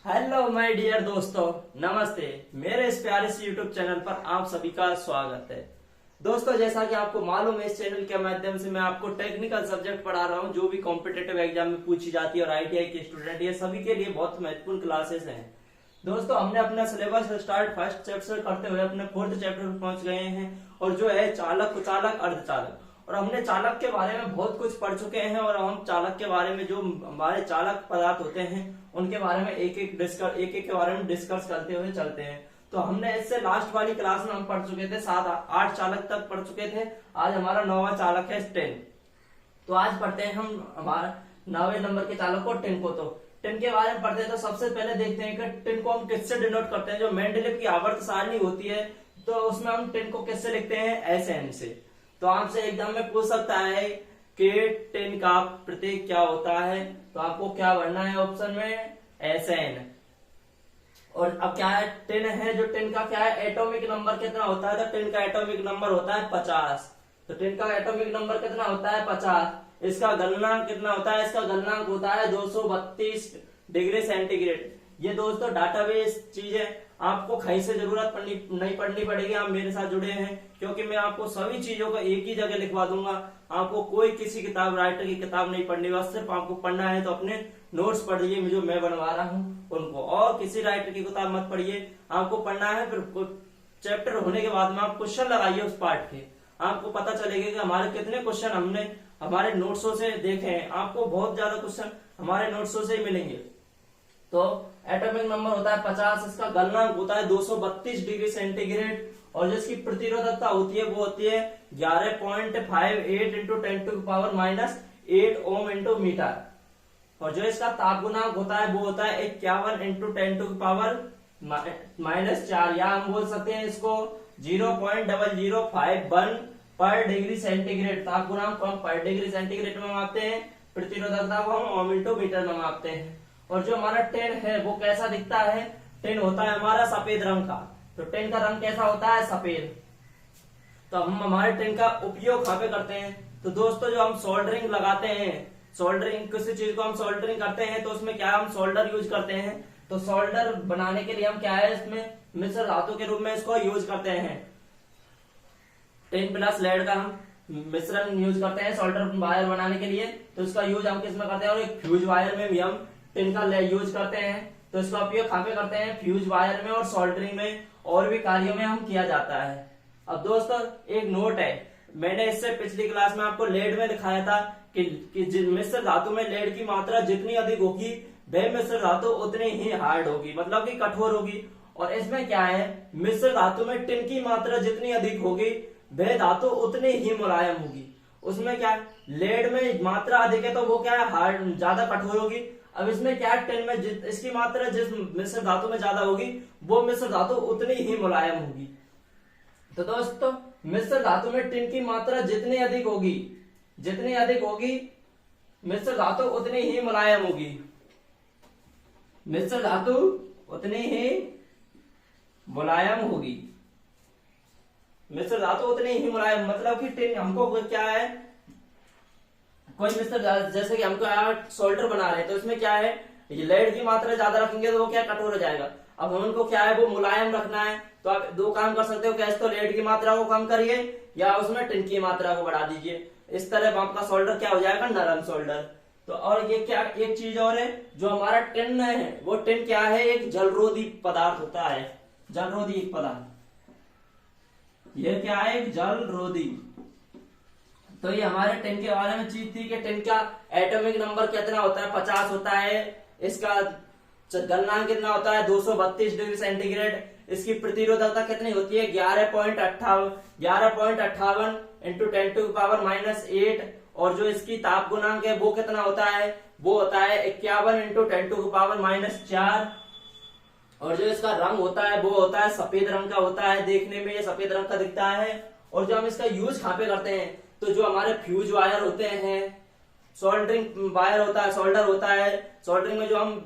Hello my dear दोस्तों, नमस्ते। मेरे इस प्यारे से यूट्यूब चैनल पर आप सभी का स्वागत है। दोस्तों, जैसा कि आपको मालूम है, इस चैनल के माध्यम से मैं आपको टेक्निकल सब्जेक्ट पढ़ा रहा हूं, जो भी कॉम्पिटेटिव एग्जाम में पूछी जाती है और आईटीआई के स्टूडेंट, ये सभी के लिए बहुत महत्वपूर्ण क्लासेस हैं। दोस्तों, हमने अपना सिलेबस स्टार्ट फर्स्ट चैप्टर करते हुए अपने फोर्थ चैप्टर पर पहुंच गए हैं, और जो है चालक, कुचालक, अर्धचालक। और हमने चालक के बारे में बहुत कुछ पढ़ चुके हैं, और हम चालक के बारे में, जो हमारे चालक पदार्थ होते हैं, उनके बारे में एक एक के बारे में डिस्कस करते हुए चलते हैं। तो हमने इससे लास्ट वाली क्लास में हम पढ़ चुके थे, 7-8 चालक तक पढ़ चुके थे। आज हमारा 9वां चालक है 10। तो आज पढ़ते हैं हम हमारा 9वें नंबर के चालक को, 10 को। तो 10 के बारे में पढ़ते हैं, तो सबसे पहले देखते हैं कि 10 को हम किससे डिनोट करते हैं। जो मेंडलीव की आवर्त सारणी होती है, तो उसमें हम 10 को किससे लिखते हैं? SN से। तो आपसे एग्जाम में पूछ सकता है कि 10 का प्रतीक क्या होता है, तो आपको क्या भरना है ऑप्शन में? SN। और अब क्या है, 10 है, जो 10 का क्या है, एटॉमिक नंबर कितना होता है? तो 10 का एटॉमिक नंबर होता है 50। तो 10 का एटॉमिक नंबर कितना होता है? 50। इसका गलनांक कितना होता है? इसका गलनांक होता है 232 डिग्री सेंटीग्रेड। ये दोस्तों डाटाबेस चीज है, आपको कहीं से जरूरत नहीं पड़नी पड़ेगी। आप मेरे साथ जुड़े हैं, क्योंकि मैं आपको सभी चीजों को एक ही जगह लिखवा दूंगा। आपको कोई किसी किताब, राइटर की किताब नहीं पढ़नी, बस सिर्फ आपको पढ़ना है तो अपने नोट्स पढ़िए जो मैं बनवा रहा हूँ उनको, और किसी राइटर की किताब मत पढ़िए। आपको पढ़ना है, फिर चैप्टर होने के बाद में आप क्वेश्चन लगाइए उस पार्ट के। आपको पता चलेगा कि हमारे कितने क्वेश्चन हमने हमारे नोट्सों से देखे हैं। आपको बहुत ज्यादा क्वेश्चन हमारे नोट्सों से ही मिलेंगे। तो एटॉमिक नंबर होता है 50, इसका गलनांक होता है 232 डिग्री सेंटीग्रेड, और जिसकी प्रतिरोधकता होती है वो होती है 11.58 इंटू 10⁻⁻8 ओम इंटू मीटर। और जो इसका ताप गुणांक होता है वो होता है 51 इंटू 10⁻⁻4, या हम बोल सकते हैं इसको 0.0051 पर डिग्री सेंटीग्रेड। ताप गुणांक को हम पर डिग्री सेंटीग्रेड में मापते हैं, प्रतिरोधकता को हम ओम इंटू मीटर में मापते हैं। और जो हमारा 10 है वो कैसा दिखता है? 10 होता है हमारा सफेद रंग का। तो 10 का रंग कैसा होता है? सफेद। तो हम हमारे 10 का उपयोग कहाँ पे करते हैं? तो दोस्तों, जो हम सोल्डरिंग लगाते हैं, सोल्डरिंग किसी चीज को हम सोल्डरिंग करते हैं, तो उसमें क्या हम सोल्डर यूज करते हैं। तो सोल्डर बनाने के लिए हम क्या है, इसमें मिश्र धातु के रूप में इसको यूज करते हैं। 10 प्लस लेड का हम मिश्रण यूज करते हैं सोल्डर वायर बनाने के लिए। तो इसका यूज हम किसमें करते हैं? और एक फ्यूज वायर में भी हम 10 का यूज करते हैं। तो इसका उपयोग कहाँ पे करते हैं? फ्यूज वायर में और सोल्डरिंग में, और भी कार्यों में हम किया जाता है। अब दोस्तों, एक नोट है, मैंने इससे पिछली क्लास में आपको लेड में दिखाया था कि मिश्र धातु में लेड की मात्रा जितनी अधिक होगी, वह मिश्र धातु उतनी ही हार्ड होगी, मतलब कि कठोर होगी। और इसमें क्या है, मिश्र धातु में टिन की मात्रा जितनी अधिक होगी, वह धातु उतनी ही मुलायम होगी। उसमें क्या है, लेड में मात्रा अधिक है तो वो क्या है, हार्ड, ज्यादा कठोर होगी। अब इसमें क्या है, टिन में इसकी मात्रा जिस मिश्र धातु में ज्यादा होगी, वो मिश्र धातु उतनी ही मुलायम होगी। तो दोस्तों, मिश्र धातु में टिन की मात्रा जितनी अधिक होगी, मिश्र धातु उतनी ही मुलायम होगी। मिश्र धातु उतनी ही मुलायम होगी। मिश्र धातु उतनी ही मुलायम, मतलब कि टिन हमको क्या है, कोई मिश्र, जैसे कि हमको सोल्डर बना रहे हैं, तो इसमें क्या है, लेड की मात्रा ज्यादा रखेंगे तो वो क्या, कठोर हो जाएगा। अब हमको क्या है, वो मुलायम रखना है। तो आप दो काम कर सकते हो, कैसे? तो लेड की मात्रा को कम करिए, या उसमें टिन की मात्रा को बढ़ा दीजिए। इस तरह आपका सोल्डर क्या हो जाएगा, नरम सोल्डर। तो और ये क्या, एक चीज और है, जो हमारा टिन है, वो टिन क्या है, एक जलरोधी पदार्थ होता है, जलरोधी एक पदार्थ। ये क्या है, एक जलरोधी। तो ये हमारे टिन के बारे में चीज थी कि टिन का एटॉमिक नंबर कितना होता है? 50 होता है। इसका गलनांक कितना होता है? 232 डिग्री सेंटीग्रेड। इसकी प्रतिरोधकता कितनी होती है? 11.58 इंटू 10⁻⁻8। और जो इसकी ताप गुणांक है वो कितना होता है? वो होता है 51 इंटू 10⁻⁴। और जो इसका रंग होता है वो होता है सफेद रंग का होता है, देखने में ये सफेद रंग का दिखता है। और जो हम इसका यूज कहाँ पे करते हैं, तो जो हमारे फ्यूज वायर होते हैं, सोल्डरिंग वायर होता है, सोल्डर होता है, सोल्डरिंग में जो हम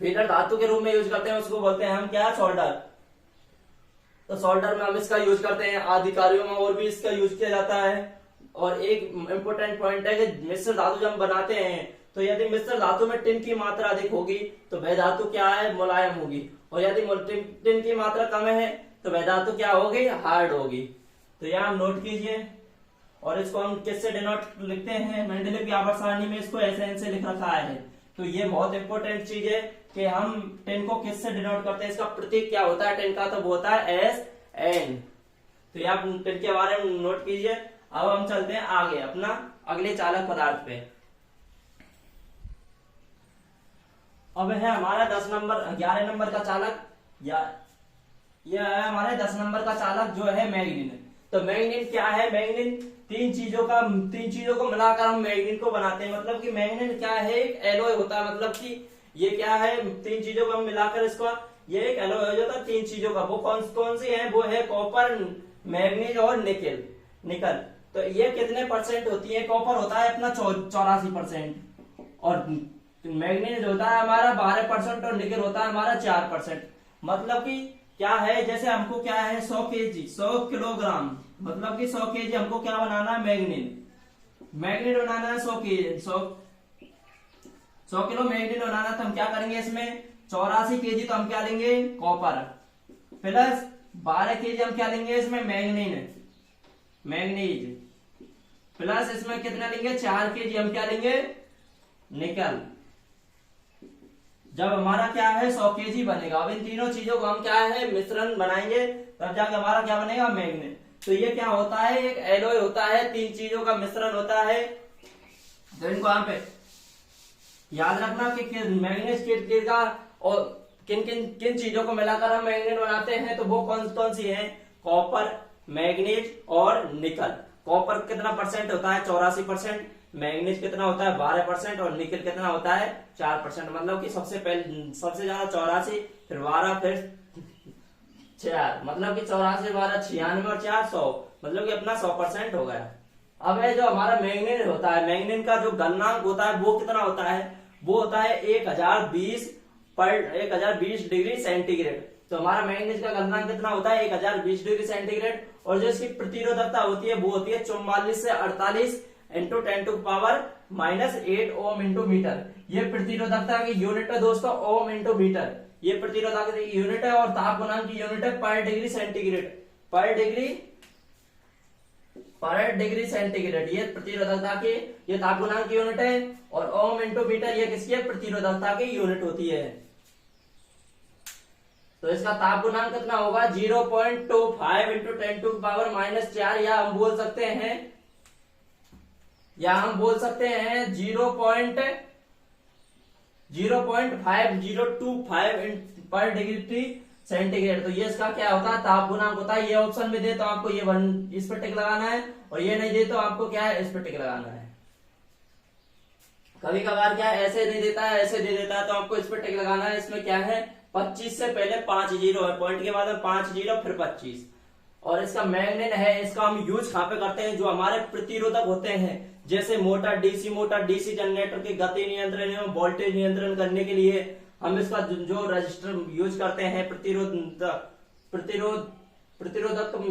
फीडर धातु के रूप में यूज करते हैं, उसको बोलते हैं हम क्या, सोल्डर। तो सोल्डर में हम इसका यूज करते हैं, आदि कार्यों में और भी इसका यूज किया जाता है। और एक इम्पोर्टेंट पॉइंट है कि मिश्र धातु जब हम बनाते हैं तो यदि मिश्र धातु में टिन की मात्रा अधिक होगी तो वह धातु क्या है, मुलायम होगी, और यदि टिन की मात्रा कम है तो वह धातु क्या होगी, हार्ड होगी। तो यहाँ नोट कीजिए, और इसको हम किससे डिनोट लिखते हैं, मेंडलीव की आवर्त सारणी में इसको SN से लिख रखा है। तो ये बहुत इंपॉर्टेंट चीज है कि हम टिन को किससे डिनोट करते हैं, इसका प्रतीक क्या होता है टिन का, तो वो होता है SN। तो ये आप टिन के बारे में नोट कीजिए। अब हम चलते हैं आगे अपना अगले चालक पदार्थ पे। अब है हमारा 11 नंबर का चालक, या यह है हमारे 10 नंबर का चालक जो है मैग्नीन। तो मैग्नीन क्या है, मैग्नीन तीन चीजों को मिलाकर हम मैग्नीन को बनाते हैं। मतलब कि मैग्नीन क्या है, एक एलॉय होता है, मतलब कि ये क्या है, तीन चीजों को हम मिलाकर इसको, ये एक एलॉय हो जाता है तीन चीजों का। वो कौन सी है, वो है कॉपर, मैग्नीज और निकल। तो ये कितने परसेंट होती है, कॉपर होता है अपना 84%, और मैग्नीज होता है हमारा 12% और निकल होता है हमारा 4%। मतलब कि क्या है, जैसे हमको क्या है 100 किलोग्राम, मतलब कि 100 केजी हमको क्या बनाना है, मैग्नीट बनाना है 100 किलो मैग्नीट बनाना। तो हम क्या करेंगे, इसमें 84 केजी तो हम क्या लेंगे, कॉपर, प्लस 12 केजी हम क्या लेंगे इसमें, मैग्नीज, प्लस इसमें कितना लेंगे, 4 केजी हम क्या लेंगे, निकल। जब हमारा क्या है 100 केजी बनेगा, अब इन तीनों चीजों को हम क्या है मिश्रण बनाएंगे, तब जाके हमारा क्या बनेगा, मैग्नीट। तो ये क्या होता है, एक एलॉय होता है, तीन चीजों का मिश्रण होता है। तो इनको यहाँ पे याद रखना कि मैग्नीज का और किन चीजों को मिलाकर हम मैग्नीट बनाते हैं। तो वो कौन सी है, कॉपर, मैग्नीज और निकल। कॉपर कितना परसेंट होता है, 84%, मैग्नीज कितना होता है 12%, और निकल कितना होता है 4%। मतलब कि सबसे ज्यादा 84, फिर 12, फिर 4, मतलब कि 84, 12, 96 और 4, 100, मतलब कि अपना 100% हो गया। अब है जो हमारा मैग्नीन होता है, मैग्नीन का जो गलनांक होता है वो कितना होता है, वो होता है 1020 डिग्री सेंटीग्रेड। तो हमारा मैग्नीज का गलनांक कितना होता है, 1020 डिग्री सेंटीग्रेड। और जो इसकी प्रतिरोधकता होती है वो होती है 44 से 48 इंटू 10⁻⁻8 ओम इंटू मीटर। ये प्रतिरोधकता की यूनिट है दोस्तों, ओम इंटू मीटर ये प्रतिरोधकता की यूनिट है, और ताप गुणांक की यूनिट है पर डिग्री सेंटीग्रेड, पर डिग्री सेंटीग्रेड। ये प्रतिरोधकता की, ये ताप गुणांक की यूनिट है, और ओम इंटू मीटर ये किसकी है, प्रतिरोधकता की यूनिट होती है। तो इसका ताप गुणांक कितना होगा, 0.25 इंटू 10⁻⁻4, या हम बोल सकते हैं 0.5025 पर डिग्री सेंटीग्रेड। तो ये इसका क्या होता है, ताप गुणांक होता है। ये ऑप्शन में दे तो आपको ये इस पर टिक लगाना है, और ये नहीं दे तो आपको क्या है, इस पर टिक लगाना है। कभी कभार क्या है ऐसे नहीं देता है, ऐसे दे देता है, तो आपको इस पर टिक लगाना है। इसमें क्या है, 25 से पहले 5 जीरो है, पॉइंट के बाद 5 जीरो फिर 25। और इसका मैग्नीन है, इसका हम यूज कहां पे करते हैं, जो हमारे प्रतिरोधक होते हैं, जैसे मोटर, डीसी जनरेटर के गति नियंत्रण एवं वोल्टेज नियंत्रण करने के लिए हम इसका जो रजिस्टर यूज करते हैं, प्रतिरोधक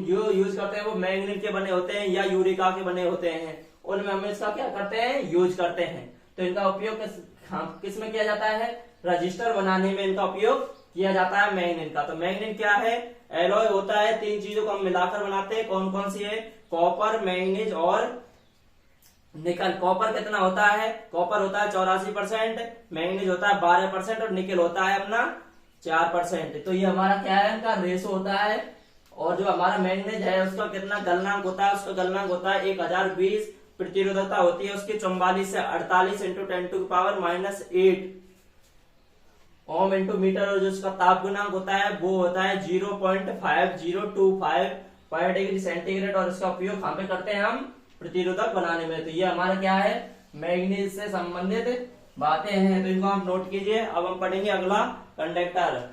जो यूज करते हैं वो मैग्नीन के बने होते हैं या यूरिका के बने होते हैं। उनमें हम इसका क्या करते हैं, यूज करते हैं। तो इनका उपयोग किस में किया जाता है, रजिस्टर बनाने में इनका उपयोग किया जाता है मैग्नीन का। तो मैग्नीन क्या है, एलॉय होता है, तीन चीजों को हम मिलाकर बनाते हैं। कौन सी है, कॉपर, मैग्नीज और निकल। कॉपर कितना होता है, कॉपर होता है 84%, मैग्नीज होता है 12%, और निकल होता है अपना 4%। तो ये हमारा क्या है, इनका रेशो होता है। और जो हमारा मैग्नीज है उसका कितना गलनांक होता है, उसका गलनांक होता है 1020, प्रतिरोधकता होती है उसकी 44 से 48 इंटू 10⁻⁻8 ओम इंटू मीटर। और जो उसका ताप गुणांक होता है वो होता है 0.5025 पर डिग्री सेंटीग्रेड। और इसका उपयोग कहां पे करते हैं, हम प्रतिरोधक बनाने में। तो ये हमारा क्या है, मैग्नीज से संबंधित बातें हैं, तो इनको आप नोट कीजिए। अब हम पढ़ेंगे अगला, कंडक्टर।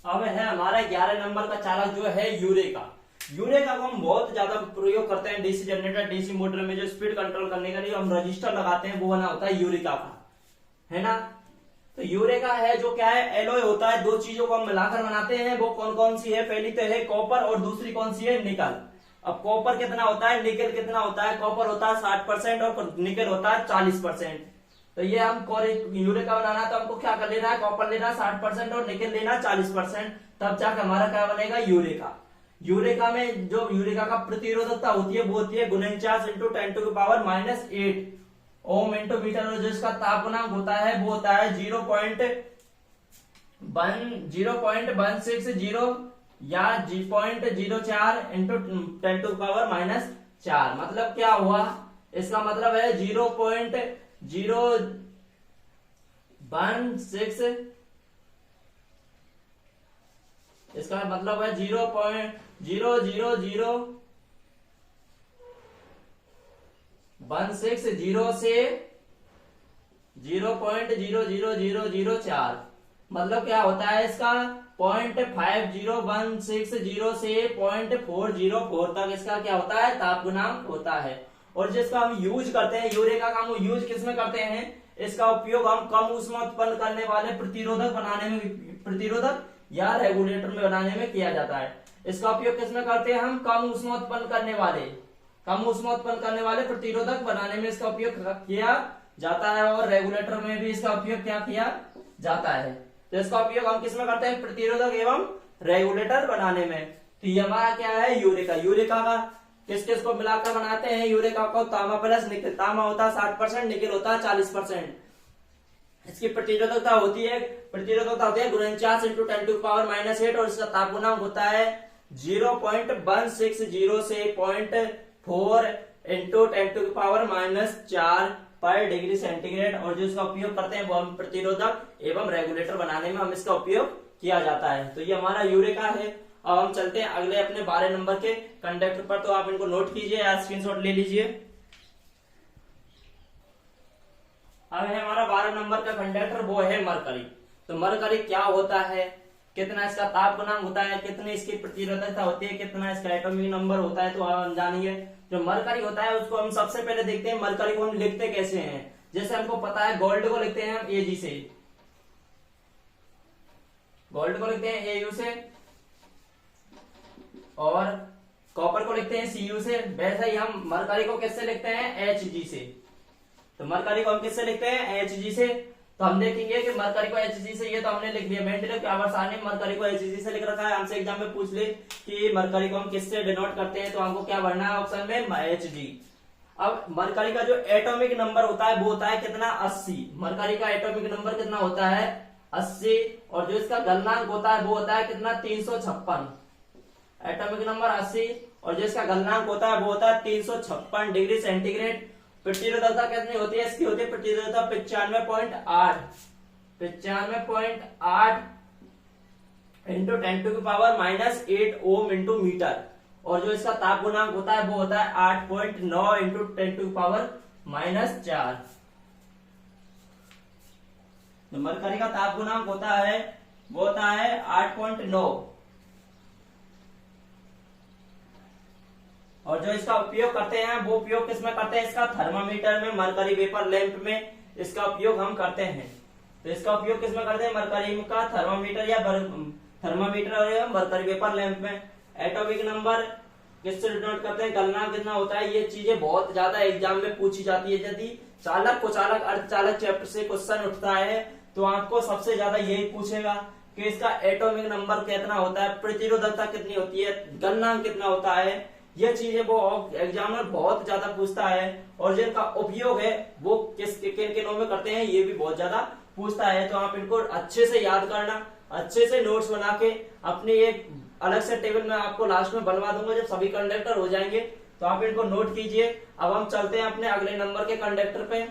अब है हमारा 11 नंबर का चालक जो है यूरेका। यूरेका को हम बहुत ज्यादा प्रयोग करते हैं डीसी जनरेटर, डीसी मोटर में जो स्पीड कंट्रोल करने के लिए हम रजिस्टर लगाते हैं, वो बना होता है यूरेका का, है ना। तो यूरेका है जो क्या है, एलॉय होता है, दो चीजों को हम मिलाकर बनाते हैं। वो कौन सी है, पहली तो है कॉपर और दूसरी कौन सी है, निकल। अब कॉपर कितना होता है, निकेल कितना होता है, कॉपर होता है 60% और निकेल होता है 40%। तो ये हम यूरेका बनाना है तो हमको क्या कर लेना है, कॉपर लेना 60% और निकेल लेना 40%, तब जाकर हमारा क्या बनेगा, यूरेका। यूरेका में जो यूरेका का प्रतिरोधकता होती है वो होती है 49 इंटू 10⁻⁻8 ओम इंटू मीटर, और जो इसका ताप गुणांक होता है वो होता है 0.160 या 0.04 इंटू 10⁻⁻4। मतलब क्या हुआ, इसका मतलब है 0.016, इसका मतलब है 0.00016 से 0.00004। मतलब क्या होता है इसका 0.5016 से 0.404 तक इसका क्या होता है, ताप गुणांक होता है। और जिसका हम यूज करते हैं, यूरेका का हम यूज किसमें करते हैं, इसका उपयोग हम कम ऊष्मा उत्पन्न करने वाले प्रतिरोधक या रेगुलेटर में बनाने में किया जाता है। इसका उपयोग किसमें करते हैं हम, कम ऊष्मा उत्पन्न करने वाले प्रतिरोधक बनाने में इसका उपयोग किया जाता है, और रेगुलेटर में भी इसका उपयोग क्या किया जाता है। तो इसका उपयोग हम किसमें करते हैं, प्रतिरोधक एवं रेगुलेटर बनाने में। तो ये हमारा क्या है, यूरेका। यूरेका का किस किस को मिलाकर बनाते हैं, यूरेका को तांबा प्लस निकेल, तांबा होता है 60%, निकेल होता है 40%। इसकी प्रतिरोधकता होती है 49 इंटू 10⁻⁻8 और इसका ताप गुणांक होता है 0.160 से 0.4 इंटू 10⁻⁻4 पर डिग्री सेंटीग्रेड। और जो इसका उपयोग करते हैं वो हम प्रतिरोधक एवं रेगुलेटर बनाने में हम इसका उपयोग किया जाता है। तो ये हमारा यूरेका है। अब हम चलते हैं अगले अपने 12 नंबर के कंडक्टर पर, तो आप इनको नोट कीजिए या स्क्रीनशॉट ले लीजिए। अब है हमारा 12 नंबर का कंडक्टर, वो है मरकरी। तो मरकरी क्या होता है, कितना इसका ताप गुणांक होता है, कितनी इसकी प्रतिरोधकता होती है, कितना इसका एटॉमिक नंबर होता है, तो हम जानिए। जो मरकरी होता है उसको हम सबसे पहले देखते हैं, मरकरी को हम लिखते कैसे हैं। जैसे हमको पता है गोल्ड को लिखते हैं हम Ag से, गोल्ड को लिखते हैं Au से, और कॉपर को लिखते हैं Cu से। वैसे ही हम मरकरी को किससे लिखते हैं, Hg से। तो मरकरी को हम किससे लिखते हैं, Hg से। तो हम देखेंगे कि मरकरी को Hg से, ये तो हमने लिख दिया। मेंटेलिव क्या ने मरकरी को Hg से लिख रखा है। हमसे एग्जाम में पूछ ले कि मरकरी को हम किससे डिनोट करते हैं, तो हमको क्या भरना है ऑप्शन में, Hg। अब मरकरी का जो एटॉमिक नंबर होता है वो होता है कितना, 80। मरकरी का एटॉमिक नंबर कितना होता है, 80। और जो इसका गलनांक होता है वो होता है कितना, 356। एटॉमिक नंबर 80 और जो इसका गलनांक होता है वो होता है 356 डिग्री सेंटीग्रेड। प्रतिरोधकता कितनी होती है इसकी, होती है प्रतिरोधकता 95.8 इंटू 10⁻⁻8 ओम इंटू मीटर। और जो इसका ताप गुणांक होता है वो होता है 8.9 इंटू 10⁻⁻4। तो मरकरी का ताप गुणांक होता है वो होता है 8.9। और जो इसका उपयोग करते हैं वो उपयोग किसमें करते हैं, इसका थर्मामीटर में, मरकरी वेपर लैंप में इसका उपयोग हम करते हैं। तो इसका उपयोग किसमें करते हैं, मरकरी का थर्मामीटर या थर्मामीटर और मरकरी वेपर लैंप में। एटॉमिक नंबर किससे डिनोट करते हैं, गलनांक कितना होता है। ये चीजें बहुत ज्यादा एग्जाम में पूछी जाती है। यदि चालक कुचालक अर्धचालक चैप्टर से क्वेश्चन उठता है तो आपको सबसे ज्यादा यही पूछेगा कि इसका एटॉमिक नंबर कितना होता है, प्रतिरोधकता कितनी होती है, गलनांक कितना होता है। ये चीजें वो एग्जामिनर बहुत ज्यादा पूछता है। और जिनका उपयोग है वो किन किनों में करते हैं ये भी बहुत ज्यादा पूछता है। तो आप इनको अच्छे से याद करना, अच्छे से नोट्स बना के अपनी एक अलग से टेबल में आपको लास्ट में बनवा दूंगा जब सभी कंडक्टर हो जाएंगे, तो आप इनको नोट कीजिए। अब हम चलते हैं अपने अगले नंबर के कंडक्टर पे।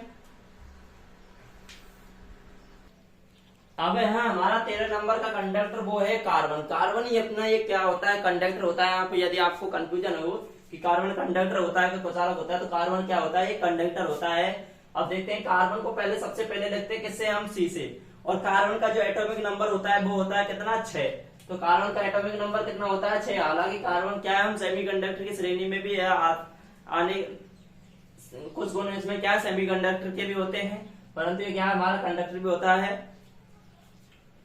अब है हमारा 13 नंबर का कंडक्टर, वो है कार्बन। कार्बन ही अपना ये क्या होता है, कंडक्टर होता है। यहाँ पे यदि आपको कंफ्यूजन हो कि कार्बन कंडक्टर होता है कि कुचालक होता है, तो कार्बन क्या होता है, ये कंडक्टर होता है। अब देखते हैं कार्बन को पहले सबसे पहले लिखते हैं किससे, हम C से। और कार्बन का जो एटॉमिक नंबर होता है वो होता है कितना, 6। तो कार्बन का एटॉमिक नंबर कितना होता है, 6। हालांकि कार्बन क्या है, हम सेमीकंडक्टर की श्रेणी में भी है, आने कुछ गुण इसमें क्या सेमीकंडक्टर के भी होते हैं, परंतु ये क्या हमारा कंडक्टर भी होता है।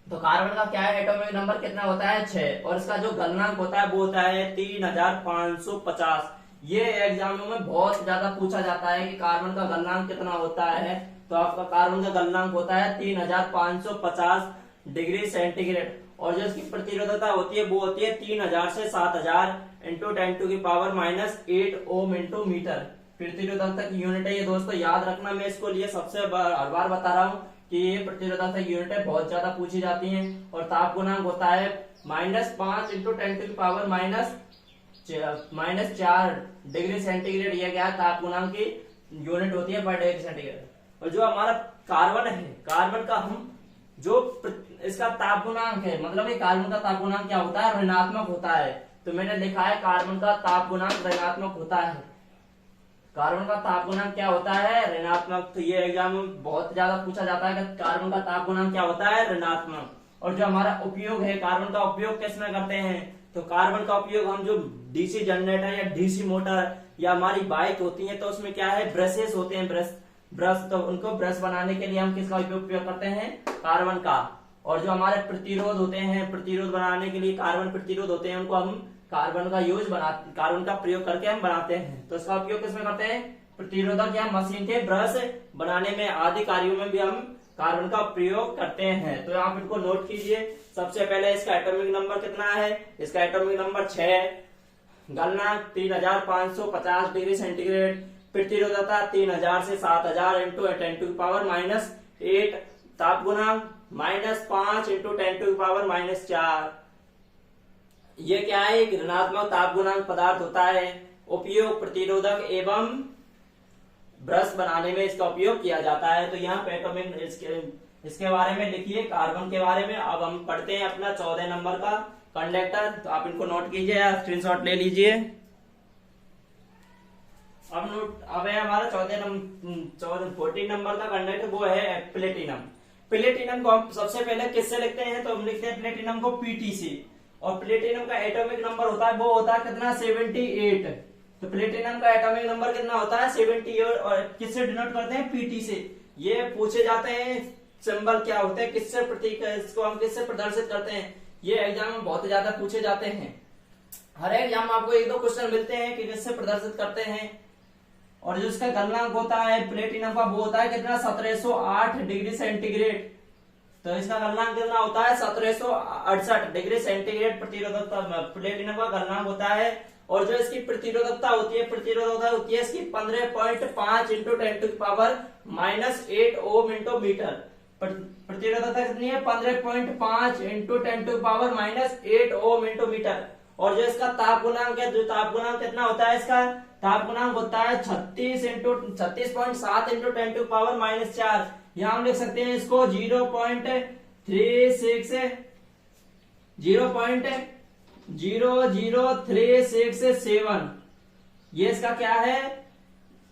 तो कार्बन का क्या है, एटॉमिक नंबर कितना होता है 6, और इसका जो गलनांक होता है वो होता है 3550। ये एग्जामों में बहुत ज्यादा पूछा जाता है कि कार्बन का गलनांक कितना होता है। तो आपका कार्बन का गलनांक होता है 3550 डिग्री सेंटीग्रेड, और जो इसकी प्रतिरोधकता होती है वो होती है 3000 से 7000 इंटू 10⁻⁻8 ओम इंटू मीटर। प्रतिरोधकता की यूनिट है ये दोस्तों, याद रखना। मैं इसको लिए सबसे हर बार बता रहा हूँ कि ये प्रतिरोधकता की यूनिट बहुत ज्यादा पूछी जाती हैं। और ताप गुणांक होता है -5 इंटू 10⁻⁻4 डिग्री सेंटीग्रेड। ये क्या है, ताप गुणांक की यूनिट होती है पर डिग्री सेंटीग्रेड। और जो हमारा कार्बन है, कार्बन का हम जो इसका ताप गुणांक है, मतलब ये कार्बन का ताप गुणांक क्या होता है, ऋणात्मक होता है। तो मैंने लिखा है कार्बन का ताप गुणांक ऋणात्मक होता है। कार्बन का ताप गुणांक क्या होता है, ऋणात्मक। तो ये एग्जाम में बहुत ज्यादा पूछा जाता है कि कार्बन का ताप गुणांक क्या होता है, ऋणात्मक। और जो हमारा उपयोग है, कार्बन का उपयोग किस में करते हैं, तो कार्बन का उपयोग हम जो डीसी जनरेटर या डीसी मोटर या हमारी बाइक होती है, तो उसमें क्या है, ब्रशेस होते हैं, ब्रश। तो उनको ब्रश बनाने के लिए हम किसका उपयोग करते हैं, कार्बन का। और जो हमारे प्रतिरोध होते हैं, प्रतिरोध बनाने के लिए कार्बन प्रतिरोध होते हैं, उनको हम कार्बन का प्रयोग करके हम बनाते हैं। तो इसका उपयोग किसमें करते हैं, प्रतिरोधक या मशीन के ब्रश बनाने में आदि कार्यों में भी हम कार्बन का प्रयोग करते हैं। तो आप इनको नोट कीजिए। सबसे पहले इसका एटॉमिक नंबर कितना है, इसका एटॉमिक नंबर 6, गलनांक 3550 डिग्री सेंटीग्रेड, प्रतिरोधकता 3000 से 7000 इंटू 10⁻⁻8, ताप गुणांक -5 इंटू 10⁻⁻4। ये क्या है, एक ऋणात्मक ताप गुणांक पदार्थ होता है। उपयोग प्रतिरोधक एवं ब्रश बनाने में इसका उपयोग किया जाता है। तो यहाँ पे एटॉमिक इसके बारे में लिखिए, कार्बन के बारे में। अब हम पढ़ते हैं अपना 14 नंबर का कंडक्टर। तो आप इनको नोट कीजिए या स्क्रीनशॉट ले लीजिए। अब है हमारा 14 नंबर का कंडक्टर, वो है प्लेटिनम। प्लेटिनम को हम सबसे पहले किससे लिखते हैं, तो हम लिखते हैं प्लेटिनम को पीटी से। और प्लेटिनम का एटॉमिक नंबर होता है, वो होता है कितना, 78। तो प्लेटिनम का एटॉमिक नंबर कितना होता है, 78। और किससे डिनोट करते हैं, पीटी से। ये पूछे जाते हैं सिंबल क्या होते हैं, किससे प्रतीक, इसको हम किससे प्रदर्शित करते हैं। ये एग्जाम में बहुत ज्यादा पूछे जाते हैं। हर एग्जाम में आपको 1-2 क्वेश्चन मिलते हैं कि किससे प्रदर्शित करते हैं। और जो इसका गलनांक होता है प्लेटिनम का, वो होता है कितना, 1708 डिग्री सेंटीग्रेड। तो इसका गलनांक कितना होता है, 1768 डिग्री सेंटीग्रेड प्रतिरोधकता प्लेटिनम का गलनांक होता है। और जो इसकी प्रतिरोधकता होती है इसकी 15.5 इंटू 10⁻⁻8 ओम इंटू मीटर। प्रतिरोधकता कितनी है, 15.5 इंटू 10⁻⁻8 ओम इंटू मीटर। और जो इसका ताप गुणांक है, जो ताप गुणांक कितना होता है, इसका ताप गुणांक होता है 36.7 इंटू 10⁻⁻4। यहां हम लिख सकते हैं इसको 0.00367। ये इसका क्या है,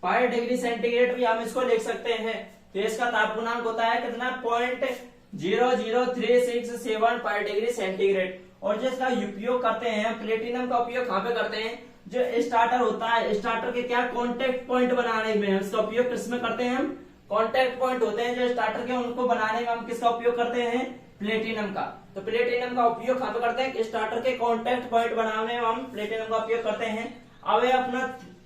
पर डिग्री सेंटीग्रेड भी हम इसको लिख सकते हैं। तो इसका ताप गुणांक होता है कितना, 0.00367 पर डिग्री सेंटीग्रेड। और जो इसका उपयोग करते हैं, प्लेटिनम का उपयोग कहां पे करते हैं, जो स्टार्टर होता है, स्टार्टर के क्या, कॉन्टेक्ट पॉइंट बनाने में इसका उपयोग किसमें करते हैं हम, कॉन्टेक्ट पॉइंट होते हैं जो स्टार्टर के, उनको बनाने में हम किसका उपयोग करते हैं, प्लेटिनम का। तो प्लेटिनम का उपयोग कहां पे करते हैं, स्टार्टर के कॉन्टेक्ट पॉइंट बनाने में हम प्लेटिनम का उपयोग करते हैं। अब है अपना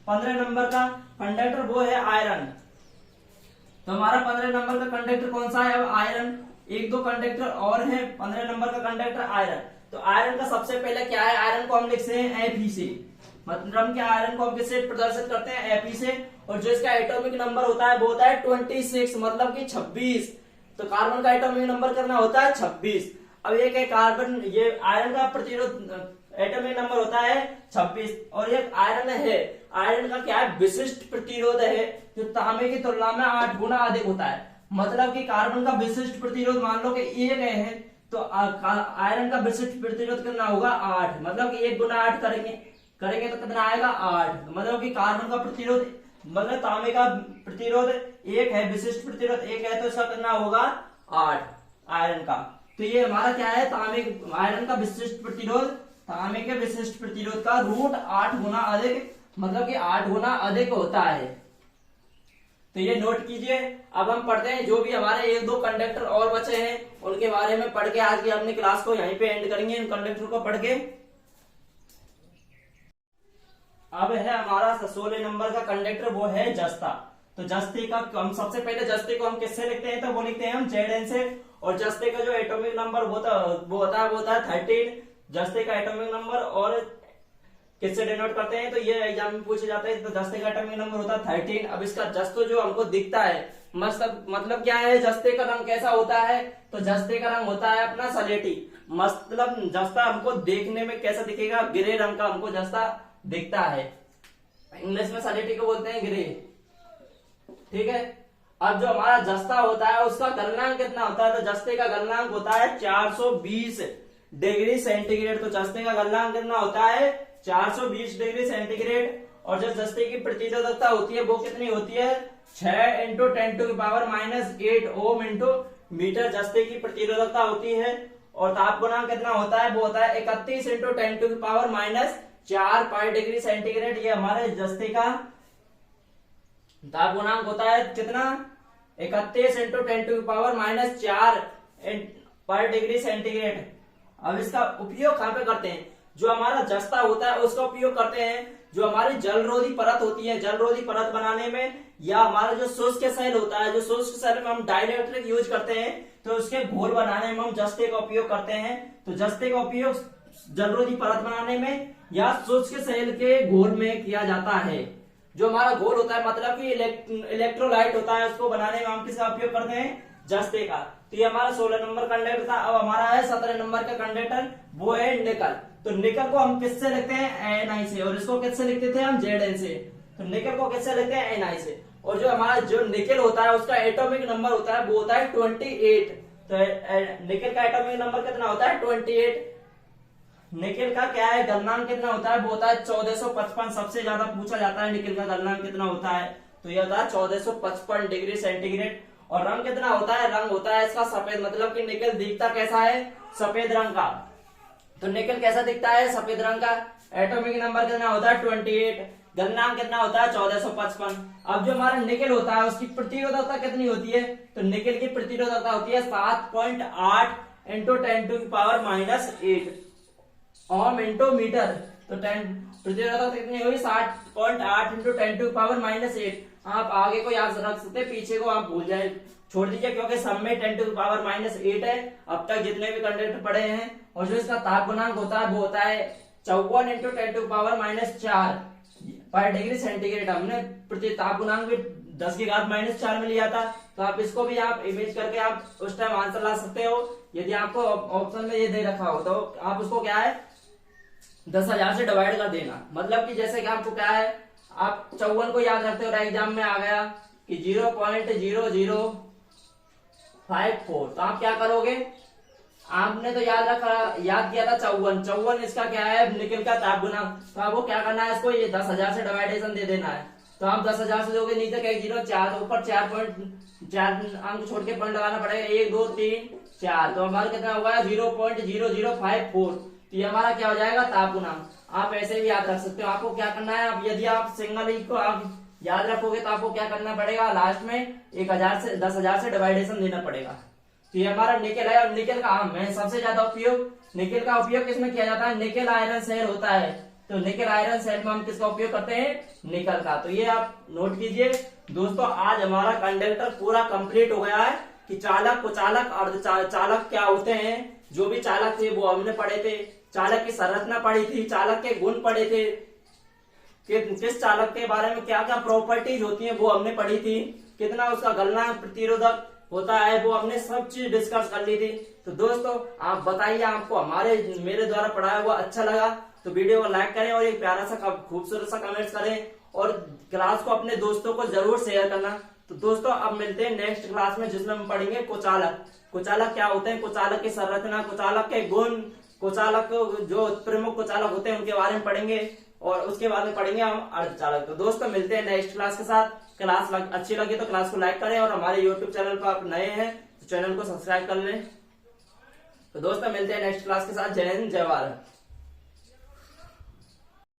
15 नंबर का कंडक्टर, वो है आयरन। तो हमारा 15 नंबर का कंडक्टर कौन सा है, अब आयरन। 1-2 कंडक्टर और है 15 नंबर का कंडक्टर आयरन। तो आयरन का सबसे पहले क्या है, आयरन को हम लिखते हैं Fe से। मतलब क्या, आयरन को हम किससे प्रदर्शित करते हैं, Fe से। और जो इसका एटॉमिक नंबर होता है वो होता है 26, मतलब कि 26। तो कार्बन का एटॉमिक नंबर कितना होता है, 26। अब एक है कार्बन, ये आयरन का प्रतिरोध एटॉमिक नंबर होता है 26। और ये आयरन है, आयरन का क्या है, विशिष्ट प्रतिरोध है जो तांबे की तुलना में 8 गुना अधिक होता है। मतलब कि कार्बन का विशिष्ट प्रतिरोध मान लो कि 1 है, तो आयरन का विशिष्ट प्रतिरोध कितना होगा, 8। मतलब कि 1 गुना 8 करेंगे तो कितना आएगा, 8। मतलब कि कार्बन का प्रतिरोध, मतलब तांबे का प्रतिरोध 1 है, विशिष्ट प्रतिरोध 1 है, तो इसका कितना होगा, 8 आयरन का। तो ये हमारा क्या है, आयरन का विशिष्ट प्रतिरोध तांबे के विशिष्ट प्रतिरोध का √8 गुना अधिक, मतलब कि 8 गुना अधिक होता है। तो ये नोट कीजिए। अब हम पढ़ते हैं, जो भी हमारे एक दो कंडक्टर और बचे हैं उनके बारे में पढ़ के आज की अपनी क्लास को यहीं पे एंड करेंगे, इन कंडक्टर को पढ़ के। अब है हमारा 16 नंबर का कंडक्टर, वो है जस्ता। तो जस्ते का हम सबसे पहले जस्ते को हम किससे लिखते हैं, तो वो लिखते हैं हम Zn से। और जस्ते का जो एटॉमिक नंबर वो होता है 13 जस्ते का एटॉमिक नंबर। और किससे डिनोट करते हैं, तो ये एग्जाम में पूछे जाते हैं। तो जस्ते का एटॉमिक नंबर होता है 13। अब इसका जस्तो जो हमको दिखता है, मतलब क्या है, जस्ते का रंग कैसा होता है, तो जस्ते का रंग होता है अपना सलेटी। मतलब जस्ता हमको देखने में कैसा दिखेगा, ग्रे रंग का हमको जस्ता दिखता है। इंग्लिश में सलेटी को बोलते हैं ग्रे, ठीक है। अब जो हमारा जस्ता होता है उसका गलनांक कितना होता है, तो जस्ते का गलनांक होता है 420 डिग्री सेंटीग्रेड। तो जस्ते का गलनांक कितना होता है, 420 डिग्री सेंटीग्रेड। और जो जस्ते की प्रतिरोधकता होती है वो कितनी होती है, 6 इंटू 10⁻⁸ ओम इंटू मीटर जस्ते की प्रतिरोधकता होती है। और ताप गुणांक कितना होता है, वो होता है 31 इंटू 10⁻⁴ पाई डिग्री सेंटीग्रेड। ये हमारे जस्ते का ताप गुणांक होता है कितना, 31 इंटू 10⁻⁴ पर डिग्री सेंटीग्रेड। अब इसका उपयोग कहां पे करते हैं, जो हमारा जस्ता होता है उसका उपयोग करते हैं जो हमारी जलरोधी परत होती है, जलरोधी परत बनाने में, या हमारा जो शुष्क सेल होता है, जो शुष्क सेल में हम डाइलेक्ट्रिक यूज करते हैं, तो उसके घोल बनाने में हम जस्ते का उपयोग करते हैं। तो जस्ते का उपयोग जलरोधी परत बनाने में या शुष्क सेल के घोल में किया जाता है। जो हमारा घोल होता है, मतलब कि इलेक्ट्रोलाइट होता है, उसको बनाने में हम किसका उपयोग करते हैं, जस्ते का। तो ये हमारा 16 नंबर कंडक्टर था। अब हमारा है 17 नंबर का कंडक्टर, वो है निकल। तो निकल को हम किससे लिखते हैं, Ni से। और इसको किससे लिखते थे हम, Zn से। तो निकल को किससे लिखते हैं, Ni से। और जो हमारा जो निकल होता है उसका एटॉमिक नंबर होता है, वो होता है 28। तो निकल का एटॉमिक नंबर कितना होता है, 28। निकल का क्या है, गलनांक कितना होता है, वो होता है 1455। सबसे ज्यादा पूछा जाता है निकल का गलनांक कितना होता है, तो यह होता है 1455 डिग्री सेंटीग्रेड। और रंग कितना होता है, रंग होता है इसका सफेद। मतलब कि निकल दिखता कैसा है, सफेद रंग का। तो निकल कैसा दिखता है, सफेद रंग का। एटॉमिक नंबर कितना होता है, 28। गलनांक कितना होता है, 1455। अब जो हमारा निकल होता है उसकी प्रतिरोधकता कितनी होती है, तो निकल की प्रतिरोधकता होती है 7.8 इंटू 10⁻⁸ ओम इंटू मीटर। तो 10 प्रतिरोधकता कितनी होगी, 7.8 इंटू 10⁻⁸। आप आगे को याद रख सकते हैं, पीछे को आप भूल जाए, छोड़ दीजिए, क्योंकि सब में 10⁻⁸ है अब तक जितने भी कंडक्टर पढ़े हैं। और जो इसका ताप गुणांक होता है वो होता है 54 इंटू 10⁻⁴ पर डिग्री सेंटीग्रेड। हमने प्रति ताप गुणांक भी 10⁻⁻⁴ में लिया था। तो आप इसको भी आप इमेज करके आप उस टाइम आंसर ला सकते हो। यदि आपको ऑप्शन में ये दे रखा हो तो आप उसको क्या है 10,000 से डिवाइड कर देना। मतलब कि जैसे कि आपको क्या है, आप 54 को याद रखते हो और एग्जाम में आ गया कि 0.0054, तो आप क्या करोगे, आपने तो याद किया था 54। इसका क्या है, निकल का ताप गुणांक। तो आपको क्या करना है, इसको ये 10,000 से डिवाइडेशन दे देना है। तो आप 10,000 से दोगे, नीचे कहीं 0 4 ऊपर 4 अंक छोड़ के पॉइंट लगाना पड़ेगा, 1 2 3 4। तो हमारा कितना हुआ है, 0.0054। तो ये हमारा क्या हो जाएगा, ताप गुणांक। आप ऐसे भी याद रख सकते हो। आपको क्या करना है, अब यदि आप सिंगल ई को आप याद रखोगे तो आपको क्या करना पड़ेगा, लास्ट में 10,000 से डिवाइडेशन देना पड़ेगा। तो ये हमारा निकल है। और निकल का मैं सबसे ज्यादा उपयोग, निकल का उपयोग किसमें किया जाता है, निकल आयरन सेल होता है। तो निकल आयरन सेल में हम किसका उपयोग करते हैं, निकल का। तो ये आप नोट कीजिए दोस्तों। आज हमारा कंडक्टर पूरा कंप्लीट हो गया है कि चालक, कुचालक, अर्धचालक क्या होते हैं। जो भी चालक थे वो हमने पढ़े थे, चालक की संरचना पढ़ी थी, चालक के गुण पढ़े थे, किस चालक के बारे में क्या क्या प्रॉपर्टीज होती हैं वो हमने पढ़ी थी, कितना उसका गलनांक प्रतिरोधक होता है वो हमने सब चीज डिस्कस कर ली थी। तो दोस्तों आप बताइए, आपको मेरे द्वारा पढ़ाया हुआ अच्छा लगा तो वीडियो को लाइक करें और एक प्यारा सा खूबसूरत सा कमेंट करें और क्लास को अपने दोस्तों को जरूर शेयर करना। तो दोस्तों अब मिलते हैं नेक्स्ट क्लास में, जिसमें हम पढ़ेंगे कुचालक। कुचालक क्या होते हैं, कुचालक की संरचना, कुचालक के गुण, कुचालक जो प्रमुख कुचालक होते हैं उनके बारे में पढ़ेंगे और उसके बाद में पढ़ेंगे हम अर्धचालक। तो दोस्तों मिलते हैं नेक्स्ट क्लास के साथ। क्लास अच्छी लगी तो क्लास को लाइक करें और हमारे यूट्यूब चैनल पर आप नए हैं तो चैनल को सब्सक्राइब कर लें। तो दोस्तों मिलते हैं नेक्स्ट क्लास के साथ। जय हिंद, जय भारत।